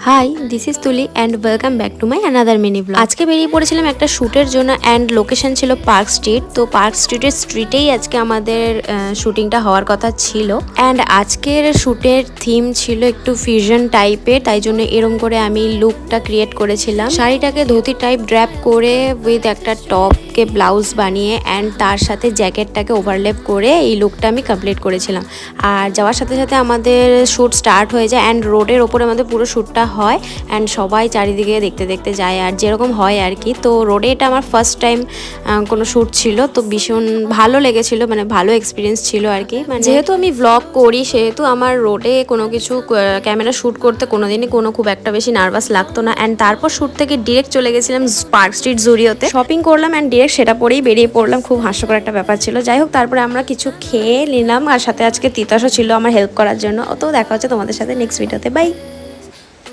High, this is তুলি and welcome back to my another mini blog. আজকে বেরিয়ে পড়েছিলাম একটা শ্যুটের জন্য অ্যান্ড লোকেশন ছিল পার্ক স্ট্রিট। তো পার্ক স্ট্রিটের স্ট্রিটেই আজকে আমাদের শ্যুটিংটা হওয়ার কথা ছিল। অ্যান্ড আজকের শ্যুটের থিম ছিল একটু ফিউশন টাইপের, তাই জন্য এরম করে আমি লুকটা ক্রিয়েট করেছিলাম। শাড়িটাকে ধুতি টাইপ ড্র্যাপ করে উইথ একটা টপকে ব্লাউজ বানিয়ে অ্যান্ড তার সাথে জ্যাকেটটাকে ওভারলেপ করে এই লুকটা আমি কমপ্লিট করেছিলাম। আর যাওয়ার সাথে সাথে আমাদের শ্যুট স্টার্ট হয়ে যায় অ্যান্ড রোডের ওপরে আমাদের পুরো শ্যুটটা হয় অ্যান্ড সবাই চারিদিকে দেখতে দেখতে যায় আর যেরকম হয় আর কি। তো রোডে এটা আমার ফার্স্ট টাইম কোনো শ্যুট ছিল, তো ভীষণ ভালো লেগেছিল, মানে ভালো এক্সপিরিয়েন্স ছিল আর কি। মানে যেহেতু আমি ভ্লগ করি সেহেতু আমার রোডে কোনো কিছু ক্যামেরা শ্যুট করতে কোনোদিনই খুব একটা বেশি নার্ভাস লাগতো না। অ্যান্ড তারপর শ্যুট থেকে ডিরেক্ট চলে গেছিলাম পার্ক স্ট্রিট জুডিওতে, শপিং করলাম অ্যান্ড ডিরেক্ট সেটা পরেই বেরিয়ে পড়লাম। খুব হাস্যকর একটা ব্যাপার ছিল। যাই হোক, তারপরে আমরা কিছু খেয়ে নিলাম আর সাথে আজকে তিতাসও ছিল আমার হেল্প করার জন্য। তো দেখা হচ্ছে তোমাদের সাথে নেক্সট ভিডিওতে। বাই।